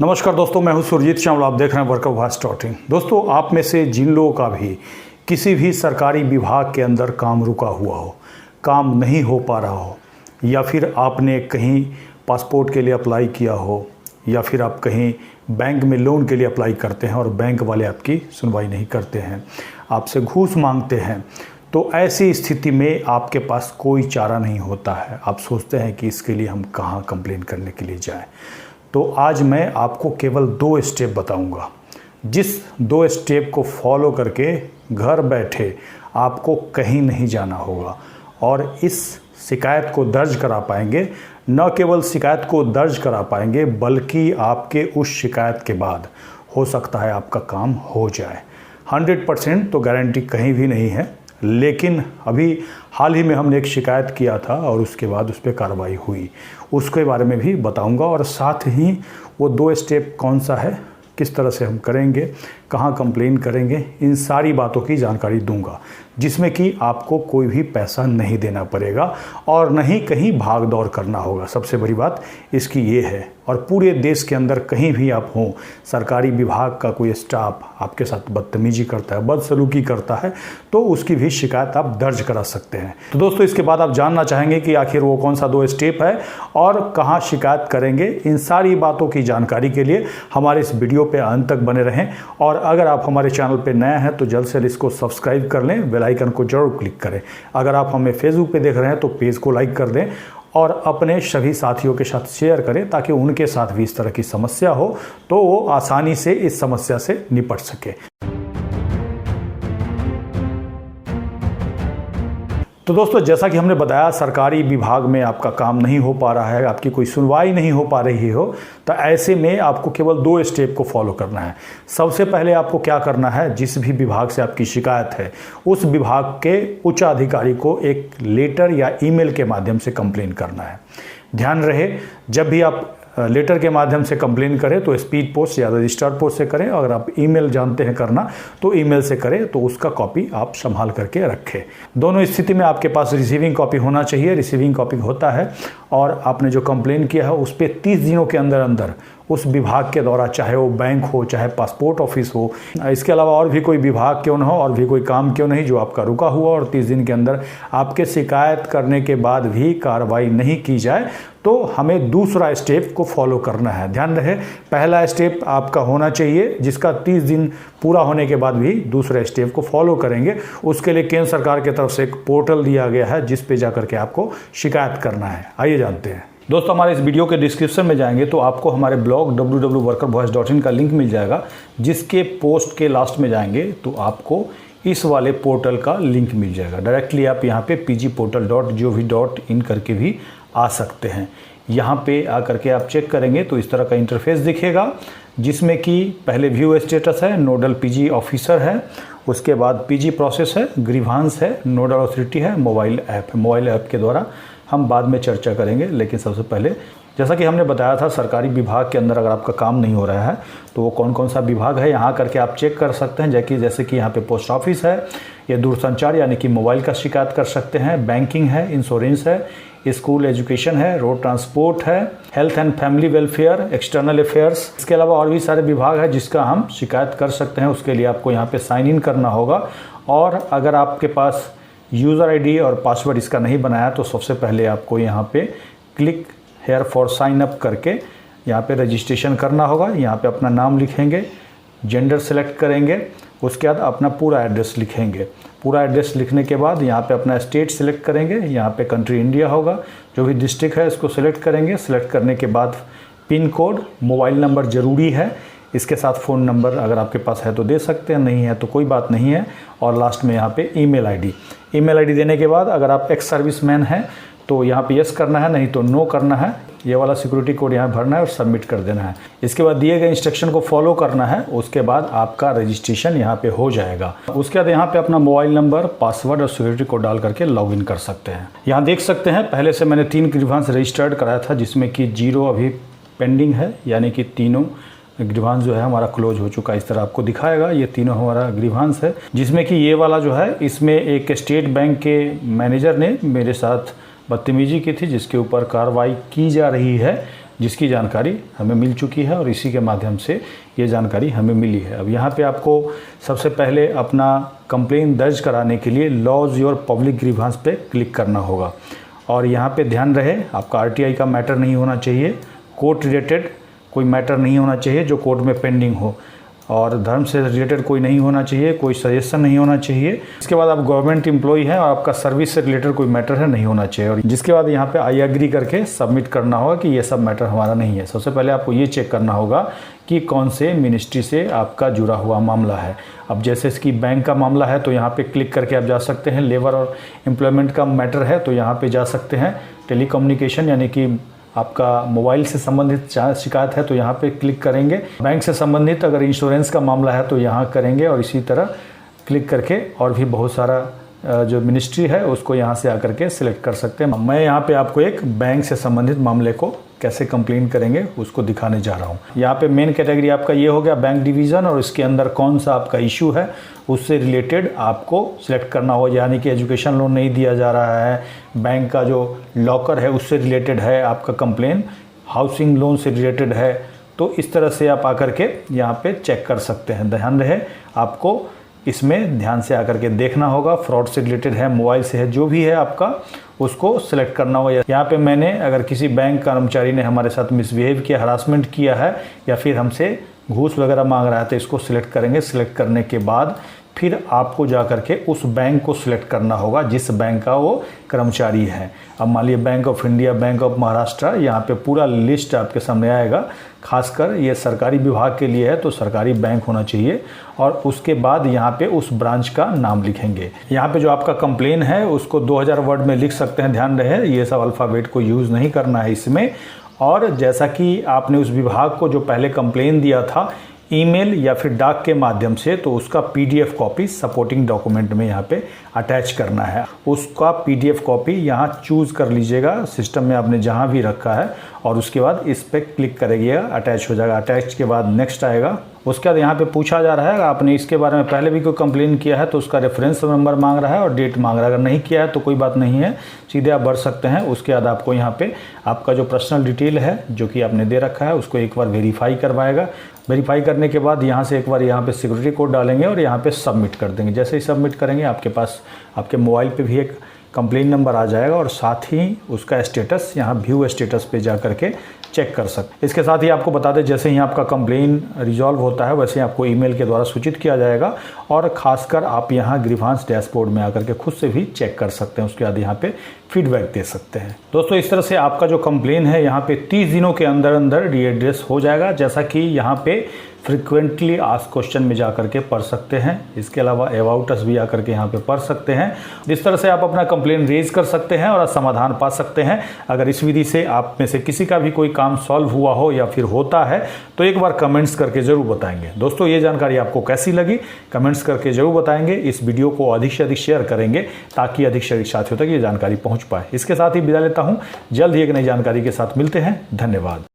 नमस्कार दोस्तों, मैं हूं सुरजीत श्यामल। आप देख रहे हैं workavas.in। दोस्तों, आप में से जिन लोगों का भी किसी भी सरकारी विभाग के अंदर काम रुका हुआ हो, काम नहीं हो पा रहा हो, या फिर आपने कहीं पासपोर्ट के लिए अप्लाई किया हो, या फिर आप कहीं बैंक में लोन के लिए अप्लाई करते हैं और बैंक वाले आपकी सुनवाई नहीं करते हैं, आपसे घूस मांगते हैं, तो ऐसी स्थिति में आपके पास कोई चारा नहीं होता है। आप सोचते हैं कि इसके लिए हम कहाँ कंप्लेन करने के लिए जाएं। तो आज मैं आपको केवल 2 स्टेप बताऊंगा, जिस 2 स्टेप को फॉलो करके घर बैठे आपको कहीं नहीं जाना होगा और इस शिकायत को दर्ज करा पाएंगे। न केवल शिकायत को दर्ज करा पाएंगे, बल्कि आपके उस शिकायत के बाद हो सकता है आपका काम हो जाए। 100% तो गारंटी कहीं भी नहीं है, लेकिन अभी हाल ही में हमने एक शिकायत किया था और उसके बाद उस पर कार्रवाई हुई, उसके बारे में भी बताऊंगा। और साथ ही वो 2 स्टेप कौन सा है, किस तरह से हम करेंगे, कहाँ कंप्लेन करेंगे, इन सारी बातों की जानकारी दूंगा, जिसमें कि आपको कोई भी पैसा नहीं देना पड़ेगा और न ही कहीं भाग दौड़ करना होगा। सबसे बड़ी बात इसकी ये है। और पूरे देश के अंदर कहीं भी आप हों, सरकारी विभाग का कोई स्टाफ आपके साथ बदतमीजी करता है, बदसलूकी करता है, तो उसकी भी शिकायत आप दर्ज करा सकते हैं। तो दोस्तों, इसके बाद आप जानना चाहेंगे कि आखिर वो कौन सा 2 स्टेप है और कहाँ शिकायत करेंगे। इन सारी बातों की जानकारी के लिए हमारे इस वीडियो पे अंत तक बने रहें। और अगर आप हमारे चैनल पे नए हैं तो जल्द से इसको सब्सक्राइब कर लें, बेल आइकन को जरूर क्लिक करें। अगर आप हमें फेसबुक पे देख रहे हैं तो पेज को लाइक कर दें और अपने सभी साथियों के साथ शेयर करें, ताकि उनके साथ भी इस तरह की समस्या हो तो वो आसानी से इस समस्या से निपट सके। तो दोस्तों, जैसा कि हमने बताया, सरकारी विभाग में आपका काम नहीं हो पा रहा है, आपकी कोई सुनवाई नहीं हो पा रही हो, तो ऐसे में आपको केवल 2 स्टेप को फॉलो करना है। सबसे पहले आपको क्या करना है, जिस भी विभाग से आपकी शिकायत है, उस विभाग के उच्च अधिकारी को एक लेटर या ईमेल के माध्यम से कंप्लेन करना है। ध्यान रहे, जब भी आप लेटर के माध्यम से कंप्लेन करें तो स्पीड पोस्ट या रजिस्टर्ड पोस्ट से करें। अगर आप ईमेल जानते हैं करना तो ईमेल से करें, तो उसका कॉपी आप संभाल करके रखें। दोनों स्थिति में आपके पास रिसीविंग कॉपी होना चाहिए। रिसीविंग कॉपी होता है और आपने जो कंप्लेन किया है उस पर 30 दिनों के अंदर अंदर उस विभाग के द्वारा, चाहे वो बैंक हो, चाहे पासपोर्ट ऑफिस हो, इसके अलावा और भी कोई विभाग क्यों न हो और भी कोई काम क्यों नहीं जो आपका रुका हुआ और 30 दिन के अंदर आपके शिकायत करने के बाद भी कार्रवाई नहीं की जाए, तो हमें दूसरा स्टेप को फॉलो करना है। ध्यान रहे, पहला स्टेप आपका होना चाहिए, जिसका 30 दिन पूरा होने के बाद भी दूसरे स्टेप को फॉलो करेंगे। उसके लिए केंद्र सरकार की तरफ से एक पोर्टल दिया गया है, जिस पे जाकर के आपको शिकायत करना है। आइए जानते हैं। दोस्तों, हमारे इस वीडियो के डिस्क्रिप्शन में जाएंगे तो आपको हमारे ब्लॉग www.workavas.in का लिंक मिल जाएगा, जिसके पोस्ट के लास्ट में जाएंगे तो आपको इस वाले पोर्टल का लिंक मिल जाएगा। डायरेक्टली आप यहाँ पे pgportal.gov.in करके भी आ सकते हैं। यहाँ पे आकर के आप चेक करेंगे तो इस तरह का इंटरफेस दिखेगा, जिसमें कि पहले व्यू स्टेटस है, नोडल पीजी ऑफिसर है, उसके बाद पीजी प्रोसेस है, ग्रीवांस है, नोडल अथॉरिटी है, मोबाइल ऐप है। मोबाइल ऐप के द्वारा हम बाद में चर्चा करेंगे, लेकिन सबसे पहले जैसा कि हमने बताया था, सरकारी विभाग के अंदर अगर आपका काम नहीं हो रहा है तो वो कौन कौन सा विभाग है, यहाँ करके आप चेक कर सकते हैं। जैसे कि यहाँ पे पोस्ट ऑफिस है, ये दूरसंचार यानी कि मोबाइल का शिकायत कर सकते हैं, बैंकिंग है, इंश्योरेंस है, स्कूल एजुकेशन है, रोड ट्रांसपोर्ट है, health and family welfare, external affairs. इसके अलावा और भी सारे विभाग है जिसका हम शिकायत कर सकते हैं। उसके लिए आपको यहाँ पे साइन इन करना होगा। और अगर आपके पास यूज़र आईडी और पासवर्ड इसका नहीं बनाया तो सबसे पहले आपको यहाँ पे click here for sign up करके यहाँ पे रजिस्ट्रेशन करना होगा। यहाँ पे अपना नाम लिखेंगे, जेंडर सेलेक्ट करेंगे, उसके बाद अपना पूरा एड्रेस लिखेंगे। पूरा एड्रेस लिखने के बाद यहाँ पे अपना स्टेट सेलेक्ट करेंगे। यहाँ पे कंट्री इंडिया होगा, जो भी डिस्ट्रिक्ट है इसको सेलेक्ट करेंगे। सेलेक्ट करने के बाद पिन कोड, मोबाइल नंबर ज़रूरी है, इसके साथ फ़ोन नंबर अगर आपके पास है तो दे सकते हैं, नहीं है तो कोई बात नहीं है। और लास्ट में यहाँ पे ईमेल आईडी। ईमेल आईडी देने के बाद अगर आप एक्स सर्विसमैन हैं तो यहाँ पे यस करना है, नहीं तो नो करना है। ये वाला सिक्योरिटी कोड यहाँ भरना है और सबमिट कर देना है। इसके बाद दिए गए इंस्ट्रक्शन को फॉलो करना है। उसके बाद आपका रजिस्ट्रेशन यहाँ पे हो जाएगा। उसके बाद यहाँ पे अपना मोबाइल नंबर, पासवर्ड और सिक्योरिटी कोड डाल करके लॉगिन कर सकते हैं। यहाँ देख सकते हैं, पहले से मैंने 3 ग्रीवांस रजिस्टर्ड कराया था, जिसमें कि 0 अभी पेंडिंग है, यानी कि तीनों ग्रीवांस जो है हमारा क्लोज हो चुका है। इस तरह आपको दिखाएगा, ये तीनों हमारा ग्रीवांस है, जिसमें कि ये वाला जो है, इसमें एक स्टेट बैंक के मैनेजर ने मेरे साथ बदतमीजी की थी, जिसके ऊपर कार्रवाई की जा रही है। जिसकी जानकारी हमें मिल चुकी है और इसी के माध्यम से ये जानकारी हमें मिली है। अब यहाँ पे आपको सबसे पहले अपना कंप्लेन दर्ज कराने के लिए लॉज योर पब्लिक ग्रीवांस पे क्लिक करना होगा और यहाँ पे ध्यान रहे आपका आरटीआई का मैटर नहीं होना चाहिए, कोर्ट रिलेटेड कोई मैटर नहीं होना चाहिए जो कोर्ट में पेंडिंग हो, और धर्म से रिलेटेड कोई नहीं होना चाहिए, कोई सजेशन नहीं होना चाहिए। इसके बाद आप गवर्नमेंट एम्प्लॉई हैं और आपका सर्विस से रिलेटेड कोई मैटर है नहीं होना चाहिए, और जिसके बाद यहाँ पे आई एग्री करके सबमिट करना होगा कि ये सब मैटर हमारा नहीं है। सबसे पहले आपको ये चेक करना होगा कि कौन से मिनिस्ट्री से आपका जुड़ा हुआ मामला है। अब जैसे इसकी बैंक का मामला है तो यहाँ पे क्लिक करके आप जा सकते हैं, लेबर और एम्प्लॉयमेंट का मैटर है तो यहाँ पे जा सकते हैं, टेलीकम्युनिकेशन यानी कि आपका मोबाइल से संबंधित शिकायत है तो यहाँ पे क्लिक करेंगे, बैंक से संबंधित अगर इंश्योरेंस का मामला है तो यहाँ करेंगे, और इसी तरह क्लिक करके और भी बहुत सारा जो मिनिस्ट्री है उसको यहाँ से आकर के सिलेक्ट कर सकते हैं। मैं यहाँ पे आपको एक बैंक से संबंधित मामले को कैसे कंप्लेन करेंगे उसको दिखाने जा रहा हूँ। यहाँ पे मेन कैटेगरी आपका ये हो गया बैंक डिवीज़न, और इसके अंदर कौन सा आपका इशू है उससे रिलेटेड आपको सिलेक्ट करना हो, यानी कि एजुकेशन लोन नहीं दिया जा रहा है, बैंक का जो लॉकर है उससे रिलेटेड है आपका कंप्लेन, हाउसिंग लोन से रिलेटेड है, तो इस तरह से आप आकर के यहाँ पे चेक कर सकते हैं। ध्यान रहे आपको इसमें ध्यान से आकर के देखना होगा, फ्रॉड से रिलेटेड है, मोबाइल से है, जो भी है आपका उसको सिलेक्ट करना होगा। यहाँ पे मैंने अगर किसी बैंक कर्मचारी ने हमारे साथ मिसबिहेव किया, हरासमेंट किया है या फिर हमसे घूस वगैरह मांग रहा है तो इसको सिलेक्ट करेंगे। सिलेक्ट करने के बाद फिर आपको जा करके उस बैंक को सिलेक्ट करना होगा जिस बैंक का वो कर्मचारी है। अब मान लीजिए bank of India, bank of Maharashtra, यहाँ पे पूरा लिस्ट आपके सामने आएगा। खासकर ये सरकारी विभाग के लिए है तो सरकारी बैंक होना चाहिए, और उसके बाद यहाँ पे उस ब्रांच का नाम लिखेंगे। यहाँ पे जो आपका कंप्लेन है उसको 2000 वर्ड में लिख सकते हैं। ध्यान रहे ये सब अल्फ़ाबेट को यूज़ नहीं करना है इसमें। और जैसा कि आपने उस विभाग को जो पहले कंप्लेन दिया था ईमेल या फिर डाक के माध्यम से, तो उसका पीडीएफ कॉपी सपोर्टिंग डॉक्यूमेंट में यहाँ पे अटैच करना है। उसका पीडीएफ कॉपी यहाँ चूज़ कर लीजिएगा सिस्टम में आपने जहाँ भी रखा है, और उसके बाद इस पर क्लिक करेंगे, अटैच हो जाएगा। अटैच के बाद नेक्स्ट आएगा। उसके बाद यहाँ पे पूछा जा रहा है आपने इसके बारे में पहले भी कोई कंप्लेन किया है तो उसका रेफरेंस नंबर मांग रहा है और डेट मांग रहा है। अगर नहीं किया है तो कोई बात नहीं है, सीधे आप बढ़ सकते हैं। उसके बाद आपको यहाँ पे आपका जो पर्सनल डिटेल है जो कि आपने दे रखा है उसको एक बार वेरीफाई करवाएगा। वेरीफाई करने के बाद यहाँ से एक बार यहाँ पे सिक्योरिटी कोड डालेंगे और यहाँ पे सबमिट कर देंगे। जैसे ही सबमिट करेंगे आपके पास आपके मोबाइल पे भी एक कंप्लेन नंबर आ जाएगा, और साथ ही उसका स्टेटस यहाँ व्यू स्टेटस पे जा करके चेक कर सकते। इसके साथ ही आपको बता दें जैसे ही आपका कंप्लेन रिजॉल्व होता है वैसे ही आपको ईमेल के द्वारा सूचित किया जाएगा, और खासकर आप यहाँ ग्रीवांस डैशबोर्ड में आकर के खुद से भी चेक कर सकते हैं। उसके बाद यहाँ पे फीडबैक दे सकते हैं। दोस्तों इस तरह से आपका जो कंप्लेन है यहाँ पे 30 दिनों के अंदर अंदर रीएड्रेस हो जाएगा, जैसा कि यहाँ पे फ्रिक्वेंटली आस्क्ड क्वेश्चन में जाकर के पढ़ सकते हैं। इसके अलावा अबाउट अस भी आकर के यहाँ पे पढ़ सकते हैं। इस तरह से आप अपना कंप्लेन रेज कर सकते हैं और समाधान पा सकते हैं। अगर इस विधि से आप में से किसी का भी कोई काम सॉल्व हुआ हो या फिर होता है तो एक बार कमेंट्स करके जरूर बताएंगे। दोस्तों ये जानकारी आपको कैसी लगी कमेंट्स करके जरूर बताएंगे। इस वीडियो को अधिक से अधिक शेयर करेंगे ताकि अधिक से अधिक साथियों तक ये जानकारी पहुँच पाए। इसके साथ ही विदा लेता हूँ, जल्द ही एक नई जानकारी के साथ मिलते हैं। धन्यवाद।